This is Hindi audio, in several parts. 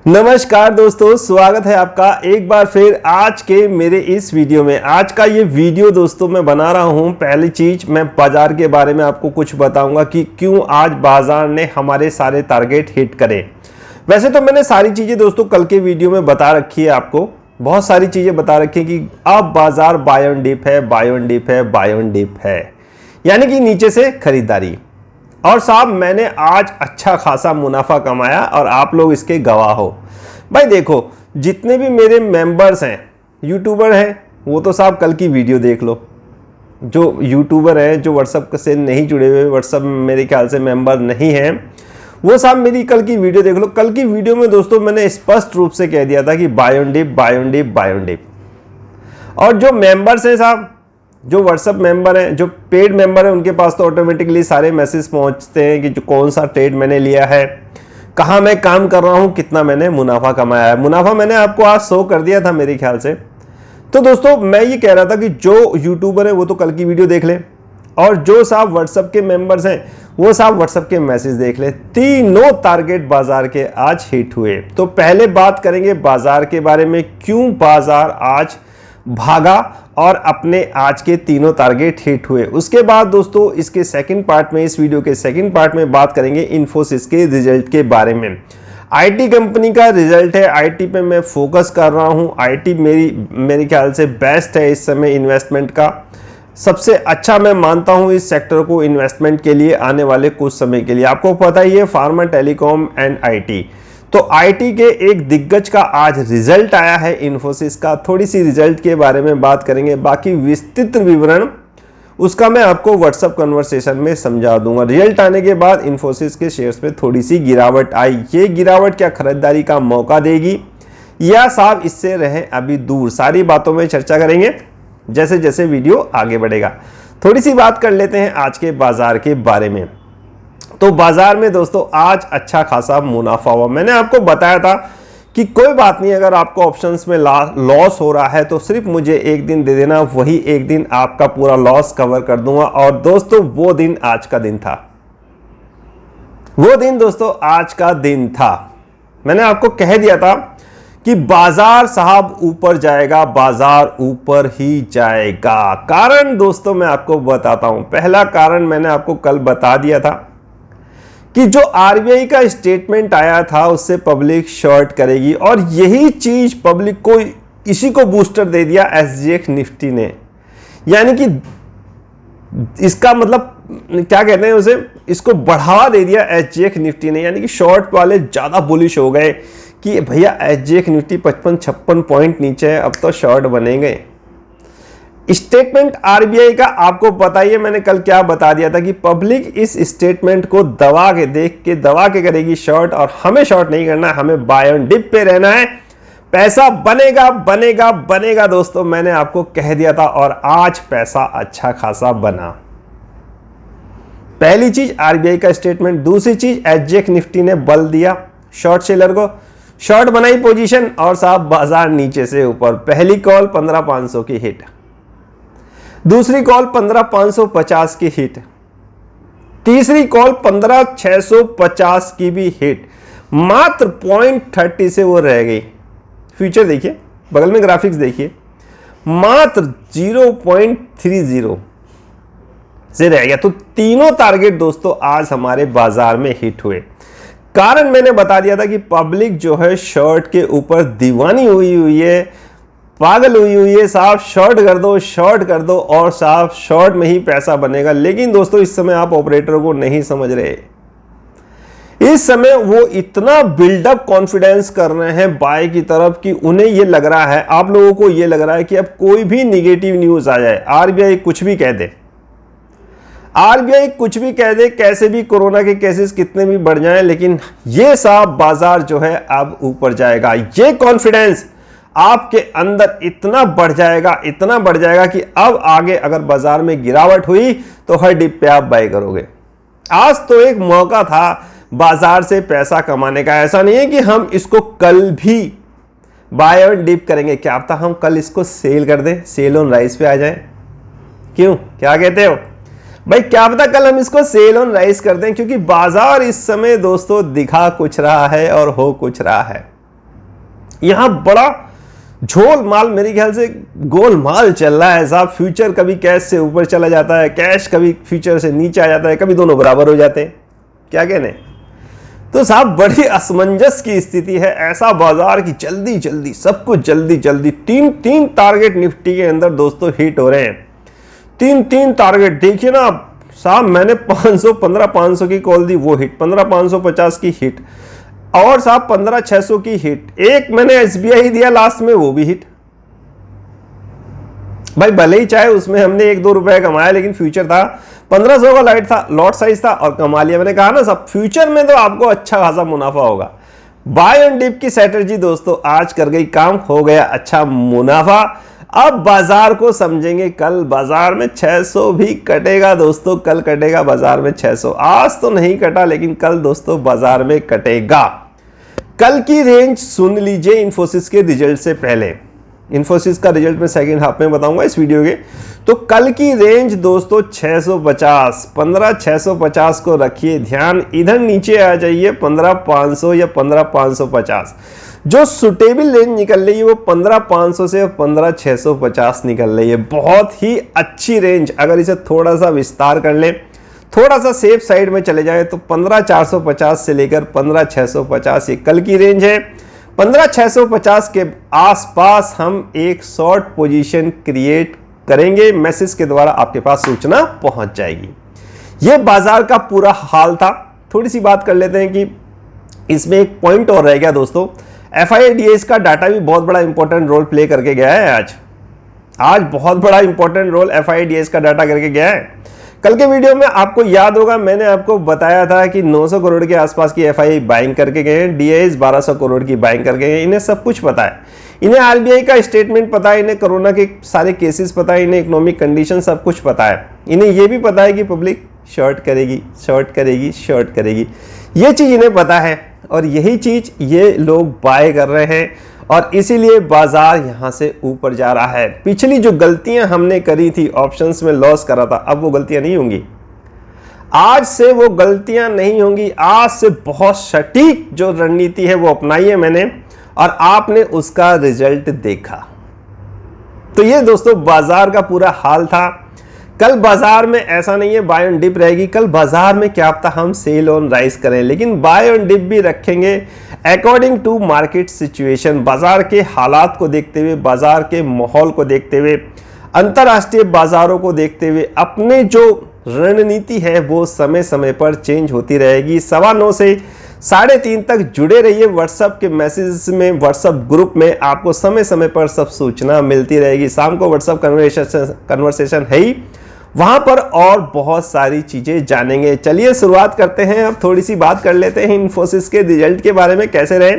नमस्कार दोस्तों, स्वागत है आपका एक बार फिर आज के मेरे इस वीडियो में। आज का ये वीडियो दोस्तों मैं बना रहा हूँ। पहली चीज मैं बाजार के बारे में आपको कुछ बताऊंगा कि क्यों आज बाजार ने हमारे सारे टारगेट हिट करे। वैसे तो मैंने सारी चीजें दोस्तों कल के वीडियो में बता रखी है, आपको बहुत सारी चीजें बता रखी है कि अब बाजार बाय ऑन डिप है, बाय ऑन डिप है, बाय ऑन डिप है, यानी कि नीचे से खरीदारी। और साहब मैंने आज अच्छा खासा मुनाफा कमाया और आप लोग इसके गवाह हो। भाई देखो, जितने भी मेरे मेंबर्स हैं, यूट्यूबर हैं, वो तो साहब कल की वीडियो देख लो। जो यूट्यूबर हैं जो व्हाट्सएप से नहीं जुड़े हुए, व्हाट्सएप मेरे ख्याल से मेंबर नहीं हैं, वो साहब मेरी कल की वीडियो देख लो। कल की वीडियो में दोस्तों मैंने स्पष्ट रूप से कह दिया था कि buy on dip, buy on dip, buy on dip. और जो मेंबर्स हैं साहब, जो व्हाट्सएप मेंबर हैं, जो पेड मेंबर हैं, उनके पास तो ऑटोमेटिकली सारे मैसेज पहुंचते हैं कि जो कौन सा ट्रेड मैंने लिया है, कहाँ मैं काम कर रहा हूं, कितना मैंने मुनाफा कमाया है। मुनाफा मैंने आपको आज शो कर दिया था मेरे ख्याल से। तो दोस्तों मैं ये कह रहा था कि जो यूट्यूबर है वो तो कल की वीडियो देख ले, और जो साहब व्हाट्सएप के मेंबर्स हैं वो साहब व्हाट्सएप के मैसेज देख ले। तीनों टारगेट बाजार के आज हिट हुए। तो पहले बात करेंगे बाजार के बारे में, क्यों बाजार आज भागा और अपने आज के तीनों टारगेट हिट हुए। उसके बाद दोस्तों इसके सेकंड पार्ट में, इस वीडियो के सेकंड पार्ट में बात करेंगे इन्फोसिस के रिजल्ट के बारे में। आईटी कंपनी का रिजल्ट है, आईटी पे मैं फोकस कर रहा हूं। आईटी मेरे ख्याल से बेस्ट है इस समय इन्वेस्टमेंट का। सबसे अच्छा मैं मानता हूं इस सेक्टर को इन्वेस्टमेंट के लिए आने वाले कुछ समय के लिए। आपको पता ही है, फार्मा, टेलीकॉम एंड आईटी। तो आईटी के एक दिग्गज का आज रिजल्ट आया है इन्फोसिस का। थोड़ी सी रिजल्ट के बारे में बात करेंगे, बाकी विस्तृत विवरण उसका मैं आपको व्हाट्सएप कन्वर्सेशन में समझा दूंगा। रिजल्ट आने के बाद इन्फोसिस के शेयर्स पे थोड़ी सी गिरावट आई। ये गिरावट क्या खरीदारी का मौका देगी या साहब इससे रहें अभी दूर, सारी बातों में चर्चा करेंगे जैसे जैसे वीडियो आगे बढ़ेगा। थोड़ी सी बात कर लेते हैं आज के बाजार के बारे में। तो बाजार में दोस्तों आज अच्छा खासा मुनाफा हुआ। मैंने आपको बताया था कि कोई बात नहीं, अगर आपको ऑप्शंस में लॉस हो रहा है तो सिर्फ मुझे एक दिन दे देना, वही एक दिन आपका पूरा लॉस कवर कर दूंगा। और दोस्तों वो दिन आज का दिन था, वो दिन दोस्तों आज का दिन था। मैंने आपको कह दिया था कि बाजार साहब ऊपर जाएगा, बाजार ऊपर ही जाएगा। कारण दोस्तों मैं आपको बताता हूं। पहला कारण मैंने आपको कल बता दिया था कि जो आरबीआई का स्टेटमेंट आया था उससे पब्लिक शॉर्ट करेगी, और यही चीज पब्लिक को, इसी को बूस्टर दे दिया एसजीएक्स निफ्टी ने। यानी कि इसका मतलब क्या कहते हैं उसे, इसको बढ़ावा दे दिया एसजीएक्स निफ्टी ने। यानी कि शॉर्ट वाले ज्यादा बुलिश हो गए कि भैया एसजीएक्स निफ्टी 55-56 पॉइंट नीचे है, अब तो शॉर्ट बनेंगे। स्टेटमेंट आरबीआई का आपको पता ही है, मैंने कल क्या बता दिया था कि पब्लिक इस स्टेटमेंट को दबा के, देख के दबा के करेगी शॉर्ट, और हमें शॉर्ट नहीं करना, हमें बाय ऑन डिप पे रहना है। पैसा बनेगा बनेगा बनेगा दोस्तों, मैंने आपको कह दिया था, और आज पैसा अच्छा खासा बना। पहली चीज आरबीआई का स्टेटमेंट। दूसरी चीज एसजीएक्स निफ्टी ने बल दिया शॉर्ट सेलर को, शॉर्ट बनाई पोजीशन, और साहब बाजार नीचे से ऊपर। पहली कॉल 15,500 की हिट, दूसरी कॉल 15,550 की हिट, तीसरी कॉल 15,650 की भी हिट। मात्र 0.30 से वो रह गई। फ्यूचर देखिए, बगल में ग्राफिक्स देखिए, मात्र 0.30 से रह गया। तो तीनों टारगेट दोस्तों आज हमारे बाजार में हिट हुए। कारण मैंने बता दिया था कि पब्लिक जो है शॉर्ट के ऊपर दीवानी हुई है, पागल हुई है। साहब शॉर्ट कर दो, शॉर्ट कर दो, और साहब शॉर्ट में ही पैसा बनेगा। लेकिन दोस्तों इस समय आप ऑपरेटर को नहीं समझ रहे। इस समय वो इतना बिल्डअप कॉन्फिडेंस कर रहे हैं बाय की तरफ कि उन्हें ये लग रहा है, आप लोगों को ये लग रहा है कि अब कोई भी निगेटिव न्यूज आ जाए, आरबीआई कुछ भी कह दे, आरबीआई कुछ भी कह दे, कैसे भी कोरोना के केसेस कितने भी बढ़ जाएं, लेकिन ये साहब बाजार जो है अब ऊपर जाएगा। ये कॉन्फिडेंस आपके अंदर इतना बढ़ जाएगा, इतना बढ़ जाएगा कि अब आगे अगर बाजार में गिरावट हुई तो हर डिप पे आप बाय करोगे। आज तो एक मौका था बाजार से पैसा कमाने का। ऐसा नहीं है कि हम इसको कल भी बाय ऑन डिप करेंगे, क्या पता हम कल इसको सेल कर दें, सेल ऑन राइस पे आ जाए। क्यों, क्या कहते हो भाई? क्या पता कल हम इसको सेल ऑन राइस कर दें, क्योंकि बाजार इस समय दोस्तों दिखा कुछ रहा है और हो कुछ रहा है। यहां बड़ा झोल माल, मेरे ख्याल से गोलमाल चल रहा है साहब। फ्यूचर कभी कैश से ऊपर चला जाता है, कैश कभी फ्यूचर से नीचे आ जाता है, कभी दोनों बराबर हो जाते हैं, क्या कहने। तो साहब बड़ी असमंजस की स्थिति है। ऐसा बाजार की जल्दी जल्दी सब कुछ जल्दी जल्दी तीन टारगेट निफ्टी के अंदर दोस्तों हिट हो रहे हैं। तीन टारगेट देखिए ना साहब, मैंने 500 की कॉल दी, वो हिट, 15,550 की हिट, और साहब 15,600 की हिट, एक मैंने एसबीआई दिया लास्ट में, वो भी हिट। भाई भले ही चाहे उसमें हमने 1-2 रुपए कमाया, लेकिन फ्यूचर था 1500 का लाइट था, लॉट साइज था और कमा लिया। मैंने कहा ना सब फ्यूचर में तो आपको अच्छा खासा मुनाफा होगा। बाय एंड डिप की स्ट्रेटजी दोस्तों आज कर गई काम, हो गया अच्छा मुनाफा। अब बाजार को समझेंगे, कल बाजार में 600 भी कटेगा दोस्तों, कल कटेगा बाजार में 600। आज तो नहीं कटा, लेकिन कल दोस्तों बाजार में कटेगा। कल की रेंज सुन लीजिए इन्फोसिस के रिजल्ट से पहले। इन्फोसिस का रिजल्ट मैं सेकंड हाफ में बताऊंगा इस वीडियो के। तो कल की रेंज दोस्तों 650, 15,650 को रखिए ध्यान। इधर नीचे आ जाइए 15,500 या 15,550। जो सुटेबल रेंज निकल रही है वो 15,500 से 15,650 निकल रही है। बहुत ही अच्छी रेंज। अगर इसे थोड़ा सा विस्तार कर ले, थोड़ा सा सेफ साइड में चले जाए तो 15,450 से लेकर 15,650 ये कल की रेंज है। 15,650 के आसपास हम एक शॉर्ट पोजीशन क्रिएट करेंगे, मैसेज के द्वारा आपके पास सूचना पहुंच जाएगी। यह बाजार का पूरा हाल था। थोड़ी सी बात कर लेते हैं कि इसमें एक पॉइंट और रह गया दोस्तों। FIDS का डाटा भी बहुत बड़ा इंपॉर्टेंट रोल प्ले करके गया है। आज बहुत बड़ा इंपॉर्टेंट रोल FIDS का डाटा करके गया है। कल के वीडियो में आपको याद होगा, मैंने आपको बताया था कि 900 करोड़ के आसपास की FII बाइंग करके गए हैं, DIs 1200 करोड़ की बाइंग करके गए हैं। इन्हें सब कुछ पता है, इन्हें RBI का स्टेटमेंट पता है, इन्हें कोरोना के सारे केसेस पता है, इन्हें इकोनॉमिक कंडीशन सब कुछ पता है। इन्हें यह भी पता है कि पब्लिक शॉर्ट करेगी, शॉर्ट करेगी, शॉर्ट करेगी, ये चीज इन्हें पता है और यही चीज ये लोग बाय कर रहे हैं और इसीलिए बाजार यहां से ऊपर जा रहा है। पिछली जो गलतियां हमने करी थी, ऑप्शंस में लॉस करा था, अब वो गलतियां नहीं होंगी। आज से वो गलतियां नहीं होंगी। आज से बहुत सटीक जो रणनीति है वो अपनाई है मैंने और आपने उसका रिजल्ट देखा। तो ये दोस्तों बाजार का पूरा हाल था। कल बाजार में ऐसा नहीं है बाय ऑन डिप रहेगी, कल बाजार में क्या पता हम सेल ऑन राइज करें, लेकिन बाय ऑन डिप भी रखेंगे अकॉर्डिंग टू मार्केट सिचुएशन। बाजार के हालात को देखते हुए, बाजार के माहौल को देखते हुए, अंतरराष्ट्रीय बाजारों को देखते हुए अपने जो रणनीति है वो समय समय पर चेंज होती रहेगी। 9:15 से 3:30 तक जुड़े रहिए व्हाट्सएप के मैसेज में, व्हाट्सएप ग्रुप में आपको समय समय पर सब सूचना मिलती रहेगी। शाम को व्हाट्सएप कन्वर्सेशन है ही, वहां पर और बहुत सारी चीजें जानेंगे। चलिए शुरुआत करते हैं। अब थोड़ी सी बात कर लेते हैं इन्फोसिस के रिजल्ट के बारे में, कैसे रहे।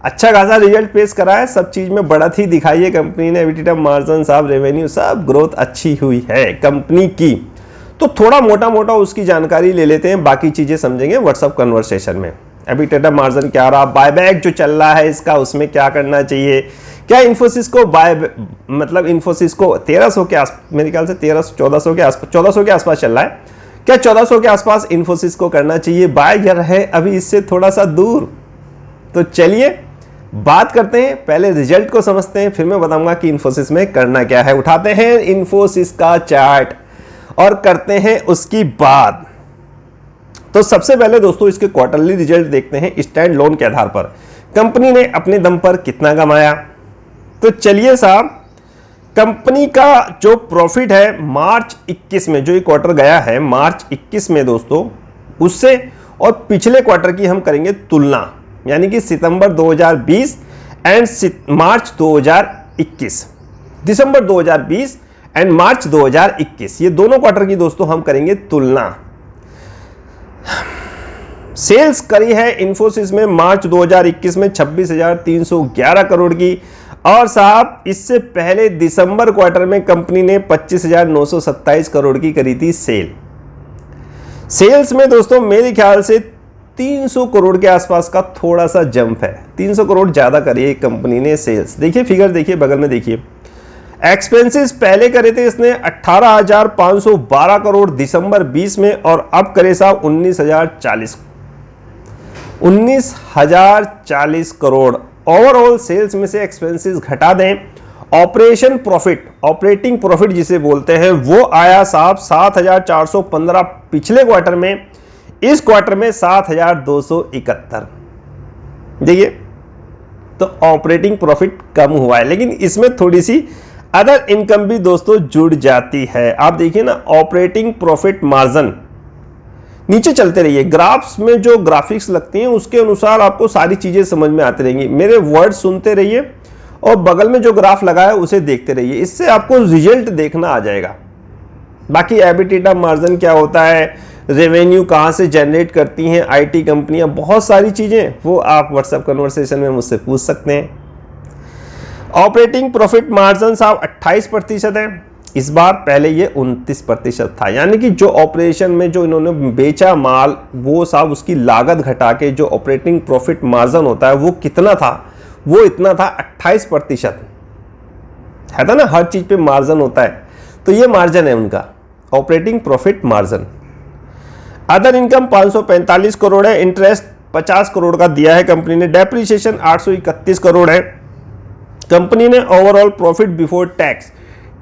अच्छा खासा रिजल्ट पेश करा है, सब चीज में बढ़त ही दिखाई है कंपनी ने। एबिटा मार्जिन साहब, रेवेन्यू सब ग्रोथ अच्छी हुई है कंपनी की। तो थोड़ा मोटा मोटा उसकी जानकारी ले लेते हैं, बाकी चीजें समझेंगे व्हाट्सएप कन्वर्सेशन में। एबिटा मार्जिन क्या रहा, बायबैक जो चल रहा है इसका, उसमें क्या करना चाहिए, क्या इन्फोसिस को मतलब इन्फोसिस को 1300 के आस, मेरे ख्याल से 1400 के आसपास, 1400 के आसपास चल रहा है, क्या 1400 के आसपास इन्फोसिस को करना चाहिए, बाय या है अभी इससे थोड़ा सा दूर। तो चलिए बात करते हैं, पहले रिजल्ट को समझते हैं, फिर मैं बताऊंगा कि इन्फोसिस में करना क्या है। उठाते हैं इन्फोसिस का चार्ट और करते हैं उसकी बात। तो सबसे पहले दोस्तों इसके क्वार्टरली रिजल्ट देखते हैं स्टैंड लोन के आधार पर कंपनी ने अपने दम पर कितना कमाया। तो चलिए साहब, कंपनी का जो प्रॉफिट है मार्च 21 में, जो ये क्वार्टर गया है मार्च 21 में दोस्तों, उससे और पिछले क्वार्टर की हम करेंगे तुलना, यानी कि सितंबर 2020 एंड मार्च 2021, दिसंबर 2020 एंड मार्च 2021, ये दोनों क्वार्टर की दोस्तों हम करेंगे तुलना। सेल्स करी है इन्फोसिस में मार्च 2021 में 26,311 करोड़ की, और साहब इससे पहले दिसंबर क्वार्टर में कंपनी ने 25,927 करोड़ की करी थी सेल्स में दोस्तों मेरे ख्याल से 300 करोड़ के आसपास का थोड़ा सा जंप है। 300 करोड़ ज्यादा करी है कंपनी ने सेल्स। देखिए फिगर, देखिए बगल में देखिए, एक्सपेंसेस पहले करे थे इसने 18,512 करोड़ दिसंबर 20 में, और अब करे साहब 19,040 करोड़ ओवरऑल सेल्स में से एक्सपेंसेस घटा दें, ऑपरेटिंग प्रॉफिट जिसे बोलते हैं वो आया साहब 7,415 पिछले क्वार्टर में, इस क्वार्टर में 7,271। देखिए तो ऑपरेटिंग प्रॉफिट कम हुआ है, लेकिन इसमें थोड़ी सी अदर इनकम भी दोस्तों जुड़ जाती है। आप देखिए ना, ऑपरेटिंग प्रॉफिट मार्जिन, नीचे चलते रहिए, ग्राफ्स में जो ग्राफिक्स लगती हैं उसके अनुसार आपको सारी चीजें समझ में आती रहेंगी। मेरे वर्ड सुनते रहिए और बगल में जो ग्राफ लगा है उसे देखते रहिए, इससे आपको रिजल्ट देखना आ जाएगा। बाकी एबिटिडा मार्जिन क्या होता है, रेवेन्यू कहां से जनरेट करती हैं आईटी कंपनियां, बहुत सारी चीजें वो आप व्हाट्सएप कन्वर्सेशन में मुझसे पूछ सकते हैं। ऑपरेटिंग प्रॉफिट मार्जिन साहब 28% है इस बार, पहले ये 29% था। यानी कि जो ऑपरेशन में जो इन्होंने बेचा माल, वो साहब उसकी लागत घटा के जो ऑपरेटिंग प्रॉफिट मार्जिन होता है वो कितना था, वो इतना था 28%। है था ना, हर चीज पे मार्जिन होता है, तो ये मार्जिन है उनका operating profit margin. Other income 545 crore है, इंटरेस्ट 50 करोड़ का दिया है कंपनी ने, डेप्रिसिएशन 831 करोड़ है। कंपनी ने overall profit before tax,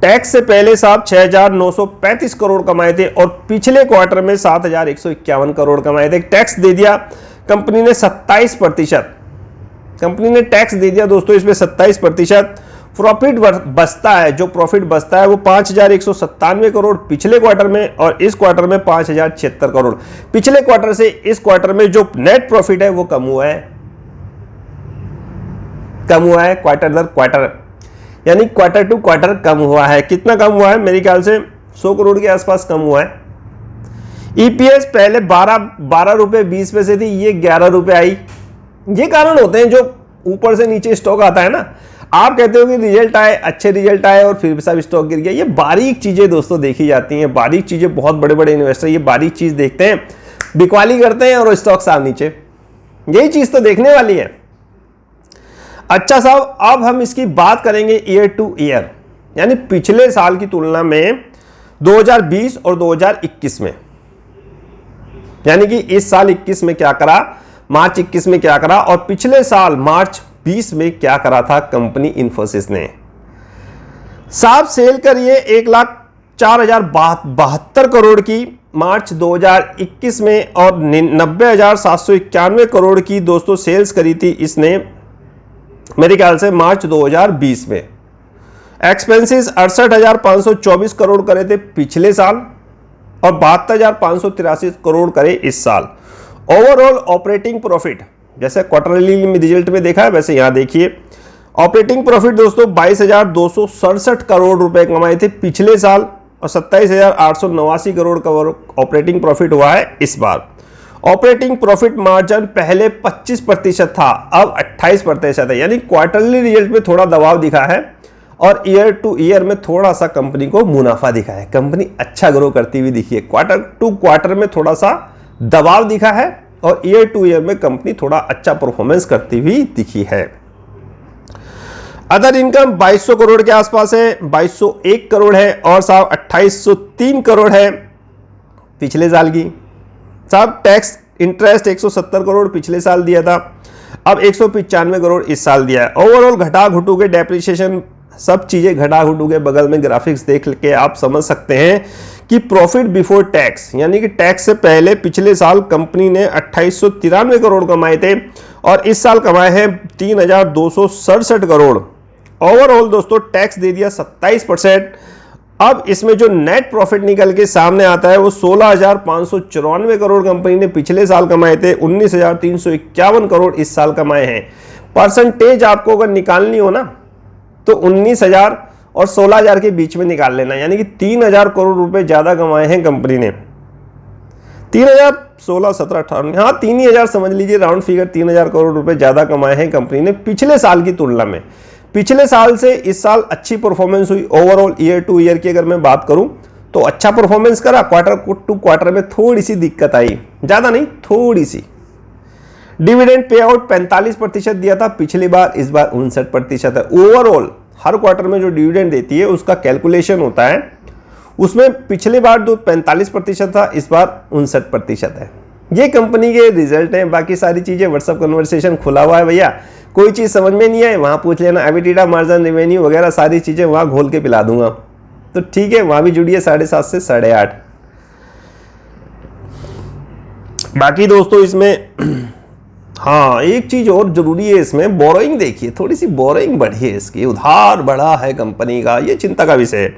tax से पहले साहब 6,935 करोड़ कमाए थे और पिछले क्वार्टर में 7,151 करोड़ कमाए थे। टैक्स दे दिया कंपनी ने 27%, कंपनी ने टैक्स दे दिया दोस्तों इसमें 27%। प्रॉफिट बचता है, जो प्रॉफिट बचता है वो 5,197 करोड़ पिछले क्वार्टर में और इस क्वार्टर में 5,076 करोड़। पिछले क्वार्टर से इस क्वार्टर में जो नेट प्रॉफिट है वो कम हुआ है, क्वार्टर दर क्वार्टर, यानी क्वार्टर टू क्वार्टर कम हुआ है। कितना कम हुआ है, मेरे ख्याल से 100 करोड़ के आसपास कम हुआ है। ईपीएस पहले 12 रुपए 20 पैसे थी, ये 11 रुपए आई। ये कारण होते हैं जो ऊपर से नीचे स्टॉक आता है ना, आप कहते हो कि रिजल्ट आए, अच्छे रिजल्ट आए और फिर सब स्टॉक गिर गया। ये बारीक चीजें दोस्तों देखी जाती हैं, बारीक चीजें, बहुत बड़े बड़े इन्वेस्टर ये बारीक चीज देखते हैं, बिकवाली करते हैं और स्टॉक साहब नीचे, यही चीज तो देखने वाली है। अच्छा साहब, अब हम इसकी बात करेंगे ईयर टू ईयर, यानी पिछले साल की तुलना में 2020 और 2021 में, यानी कि इस साल 21 में क्या करा, मार्च 21 में क्या करा और पिछले साल मार्च 20 में क्या करा था कंपनी इन्फोसिस ने। साहब सेल करिए 1,04,072 करोड़ की मार्च 2021 में और 90,791 करोड़ की दोस्तों सेल्स करी थी इसने मेरे ख्याल से मार्च 2020 में। एक्सपेंसेस 68,524 करोड़ करे थे पिछले साल और 72,583 करोड़ करे इस साल। ओवरऑल ऑपरेटिंग प्रॉफिट जैसे क्वार्टरली रिजल्ट में देखा है वैसे यहां देखिए, ऑपरेटिंग प्रॉफिट दोस्तों 22,267 करोड़ रुपए कमाए थे पिछले साल और 27,889 करोड़ का ऑपरेटिंग प्रॉफिट हुआ है इस बार। ऑपरेटिंग प्रॉफिट मार्जिन पहले 25% था, अब 28% है, यानी क्वार्टरली रिजल्ट में थोड़ा दबाव दिखा है और ईयर टू ईयर में थोड़ा सा कंपनी को मुनाफा दिखा है। कंपनी अच्छा ग्रो करती हुई दिखी है, क्वार्टर टू क्वार्टर में थोड़ा सा दबाव दिखा है और ईयर टू ईयर में कंपनी थोड़ा अच्छा परफॉर्मेंस करती हुई दिखी है। अदर इनकम 2200 करोड़ के आसपास है, 2201 करोड़ है और साहब 2803 करोड़ है पिछले साल की। साहब टैक्स इंटरेस्ट 170 करोड़ पिछले साल दिया था, अब 195 करोड़ इस साल दिया है। ओवरऑल घटा घुटू के डेप्रिसिएशन सब चीजें घटा घुटू के बगल में ग्राफिक्स देख के आप समझ सकते हैं कि प्रॉफिट बिफोर टैक्स यानी कि टैक्स से पहले पिछले साल कंपनी ने 2893 करोड़ कमाए थे और इस साल कमाए हैं 3,267 करोड़। ओवरऑल दोस्तों टैक्स दे दिया 27%। अब इसमें जो नेट प्रॉफिट निकल के सामने आता है वो 16,594 करोड़ कंपनी ने पिछले साल कमाए थे, 19,351 करोड़ इस साल कमाए हैं। परसेंटेज आपको अगर निकालनी हो ना तो 19,000 और 16,000 के बीच में निकाल लेना, यानी कि 3,000 करोड़ रुपए ज्यादा कमाए हैं कंपनी ने। 3,000 16 17 18 हाँ 3,000 समझ लीजिए, राउंड फिगर 3,000 करोड़ रुपए ज्यादा कमाए हैं कंपनी ने पिछले साल की तुलना में। पिछले साल से इस साल अच्छी परफॉर्मेंस हुई। ओवरऑल ईयर टू ईयर की अगर मैं बात करूं तो अच्छा परफॉर्मेंस करा, क्वार्टर टू क्वार्टर में थोड़ी सी दिक्कत आई, ज्यादा नहीं थोड़ी सी। डिविडेंड पे आउट 45% दिया था पिछली बार, इस बार 59% है। ओवरऑल हर क्वार्टर में जो डिविडेंड देती है उसका कैलकुलेशन होता है, उसमें पिछली बार जो 45% था इस बार 59% है। ये कंपनी के रिजल्ट हैं, बाकी सारी चीजें व्हाट्सएप कन्वर्सेशन खुला हुआ है भैया, कोई चीज समझ में नहीं आए वहां पूछ लेना, एबिटिडा, मार्जिन, रेवेन्यू वगैरह सारी चीजें वहां घोल के पिला दूंगा। तो ठीक है, वहां भी जुड़िए 7:30 से 8:30। बाकी दोस्तों इसमें हाँ एक चीज और जरूरी है, इसमें बोरोइंग देखिए, थोड़ी सी बोरोइंग बढ़ी है इसकी, उधार बढ़ा है कंपनी का, ये चिंता का विषय है।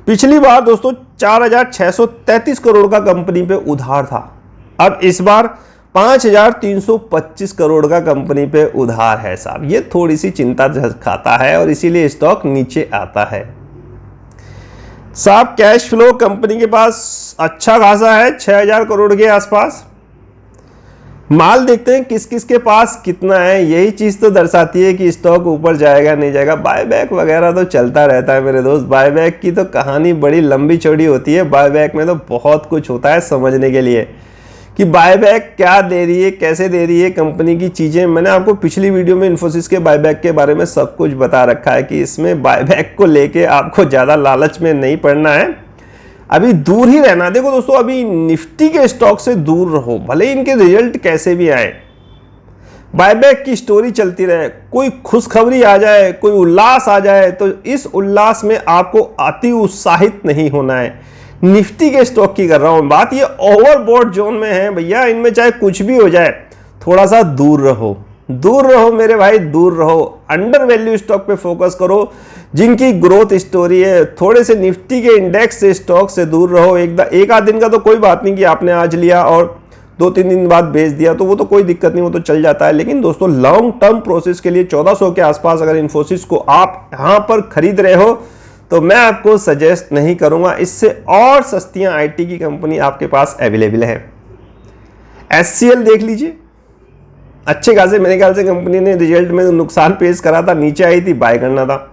पिछली बार दोस्तों 4,633 करोड़ का कंपनी पे उधार था, अब इस बार 5,325 करोड़ का कंपनी पे उधार है साहब। ये थोड़ी सी चिंता खाता है और इसीलिए स्टॉक नीचे आता है साहब। कैश फ्लो कंपनी के पास अच्छा खासा है, 6,000 करोड़ के आसपास। माल देखते हैं किस किस के पास कितना है, यही चीज तो दर्शाती है कि स्टॉक ऊपर जाएगा नहीं जाएगा। बायबैक वगैरह तो चलता रहता है मेरे दोस्त, बायबैक की तो कहानी बड़ी लंबी चौड़ी होती है। बायबैक में तो बहुत कुछ होता है समझने के लिए कि बायबैक क्या दे रही है, कैसे दे रही है कंपनी की चीजें। मैंने आपको पिछली वीडियो में इन्फोसिस के बायबैक के बारे में सब कुछ बता रखा है कि इसमें बायबैक को लेके आपको ज्यादा लालच में नहीं पड़ना है, अभी दूर ही रहना। देखो दोस्तों, अभी निफ्टी के स्टॉक से दूर रहो, भले इनके रिजल्ट कैसे भी आए, बायबैक की स्टोरी चलती रहे, कोई खुशखबरी आ जाए, कोई उल्लास आ जाए, तो इस उल्लास में आपको अति उत्साहित नहीं होना है। निफ्टी के स्टॉक की कर रहा हूं बात, ये ओवरबॉट जोन में है भैया, इनमें चाहे कुछ भी हो जाए थोड़ा सा दूर रहो, दूर रहो मेरे भाई, दूर रहो। अंडर वैल्यू स्टॉक पे फोकस करो, जिनकी ग्रोथ स्टोरी है। थोड़े से निफ्टी के इंडेक्स से स्टॉक से दूर रहो। एक आध दिन का तो कोई बात नहीं कि आपने आज लिया और 2-3 दिन बाद बेच दिया, तो वो तो कोई दिक्कत नहीं, वो तो चल जाता है। लेकिन दोस्तों लॉन्ग टर्म प्रोसेस के लिए 1400 के आसपास अगर इन्फोसिस को आप यहां पर खरीद रहे हो तो मैं आपको सजेस्ट नहीं करूंगा। इससे और सस्तियां आईटी की कंपनी आपके पास अवेलेबल है। एचसीएल देख लीजिए, अच्छे खासे मेरे ख्याल से कंपनी ने रिजल्ट में नुकसान पेश करा था, नीचे आई थी, बाय करना था।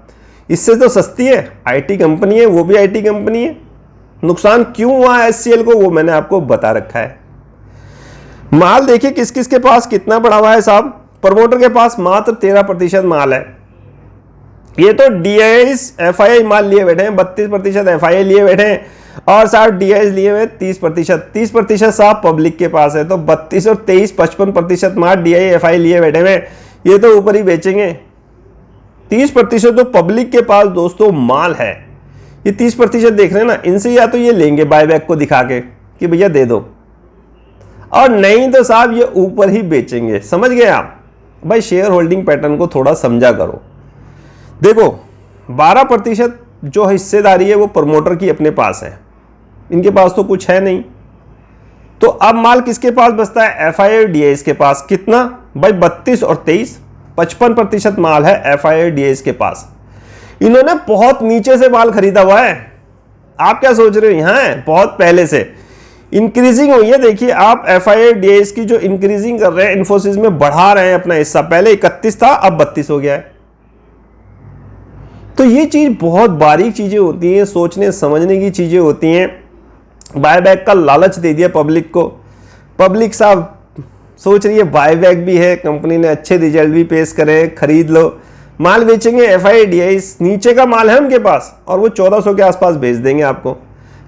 इससे तो सस्ती है, आईटी कंपनी है, वो भी आईटी कंपनी है। नुकसान क्यों हुआ एचसीएल को वो मैंने आपको बता रखा है। माल देखिए किस किस के पास कितना बढ़ा हुआ है साहब। प्रमोटर के पास मात्र 13% माल है। ये तो डीआईएस एफआईआई माल लिए बैठे हैं, 32% एफआईआई लिए बैठे हैं, और साहब डीआईएस लिए हुए 30% साहब पब्लिक के पास है। तो 32 और 23 55% माल डीआई एफआई लिए बैठे हुए, ये तो ऊपर ही बेचेंगे। 30% तो पब्लिक के पास दोस्तों माल है। ये 30% देख रहे हैं ना, इनसे या तो ये लेंगे बायबैक को दिखा के कि भैया दे दो, और नहीं तो साहब ये ऊपर ही बेचेंगे। समझ गए आप भाई, शेयर होल्डिंग पैटर्न को थोड़ा समझा करो। देखो 12% जो हिस्सेदारी है वो प्रमोटर की अपने पास है, इनके पास तो कुछ है नहीं। तो अब माल किसके पास बचता है? एफआईआई और डीआईएस के पास। कितना भाई? 32 और 23, 55% माल है एफआईआई और डीआईएस के पास। इन्होंने बहुत नीचे से माल खरीदा हुआ है। आप क्या सोच रहे हो? यहां है बहुत पहले से इंक्रीजिंग हुई है। देखिए आप एफआईआई और डीआईएस की जो इंक्रीजिंग कर रहे हैं, इन्फोसिस में बढ़ा रहे हैं अपना हिस्सा। पहले 31 था, अब 32 हो गया है। तो ये चीज बहुत बारीक चीजें होती हैं, सोचने समझने की चीजें होती हैं। बायबैक का लालच दे दिया पब्लिक को। पब्लिक साहब सोच रही है बायबैक भी है, कंपनी ने अच्छे रिजल्ट भी पेश करे, खरीद लो। माल बेचेंगे एफआईआई डीआईएस, नीचे का माल है उनके पास, और वो 1400 के आसपास बेच देंगे आपको।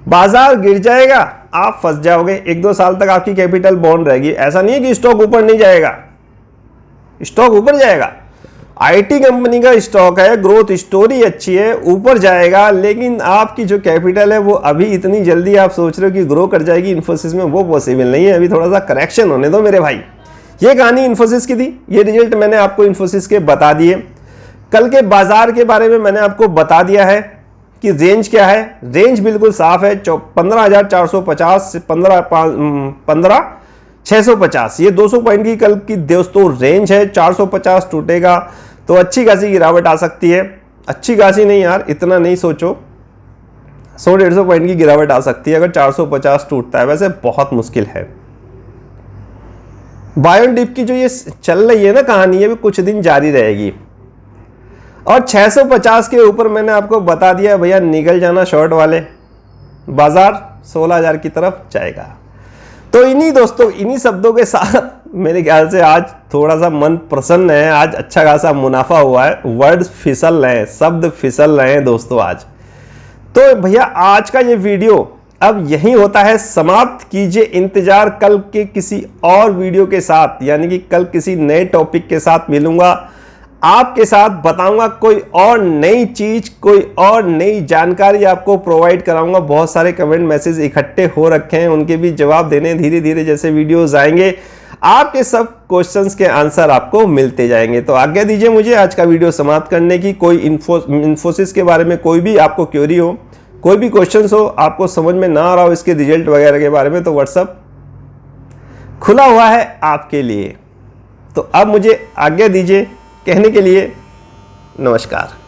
बाजार गिर जाएगा, आप फंस जाओगे। 1-2 साल तक आपकी कैपिटल बॉन्ड रहेगी। ऐसा नहीं है कि स्टॉक ऊपर नहीं जाएगा, स्टॉक ऊपर जाएगा। आईटी कंपनी का स्टॉक है, ग्रोथ स्टोरी अच्छी है, ऊपर जाएगा। लेकिन आपकी जो कैपिटल है वो अभी इतनी जल्दी आप सोच रहे हो कि ग्रो कर जाएगी इन्फोसिस में, वो पॉसिबल नहीं है। अभी थोड़ा सा करेक्शन होने दो मेरे भाई। ये कहानी इन्फोसिस की थी, ये रिजल्ट मैंने आपको इन्फोसिस के बता दिए। कल के बाजार के बारे में मैंने आपको बता दिया है कि रेंज क्या है। रेंज बिल्कुल साफ है, 15,450 से 15,650। ये 200 पॉइंट की कल की दोस्तों रेंज है। 450 टूटेगा तो अच्छी खासी गिरावट आ सकती है। अच्छी खासी नहीं यार, इतना नहीं सोचो, 100-150 पॉइंट की गिरावट आ सकती है अगर 450 टूटता है। वैसे बहुत मुश्किल है। बाय ऑन डिप की जो ये चल रही है ना कहानी, ये भी कुछ दिन जारी रहेगी। और 650 के ऊपर मैंने आपको बता दिया भैया, निकल जाना शॉर्ट वाले, बाजार 16,000 की तरफ जाएगा। तो इन्हीं दोस्तों, इन्हीं शब्दों के साथ मेरे ख्याल से आज थोड़ा सा मन प्रसन्न है। आज अच्छा खासा मुनाफा हुआ है। वर्ड्स फिसल रहे हैं, शब्द फिसल रहे हैं दोस्तों आज। तो भैया आज का ये वीडियो अब यही होता है, समाप्त कीजिए इंतजार कल के किसी और वीडियो के साथ, यानी कि कल किसी नए टॉपिक के साथ मिलूंगा, आपके साथ बताऊंगा कोई और नई चीज, कोई और नई जानकारी आपको प्रोवाइड कराऊंगा। बहुत सारे कमेंट मैसेज इकट्ठे हो रखे हैं, उनके भी जवाब देने धीरे धीरे जैसे वीडियोस आएंगे आपके सब क्वेश्चंस के आंसर आपको मिलते जाएंगे। तो आज्ञा दीजिए मुझे आज का वीडियो समाप्त करने की। कोई इन्फोसिस के बारे में कोई भी आपको क्वेरी हो, कोई भी क्वेश्चंस हो, आपको समझ में ना आ रहा हो इसके रिजल्ट वगैरह के बारे में, तो व्हाट्सएप खुला हुआ है आपके लिए। तो अब मुझे आज्ञा दीजिए, कहने के लिए नमस्कार।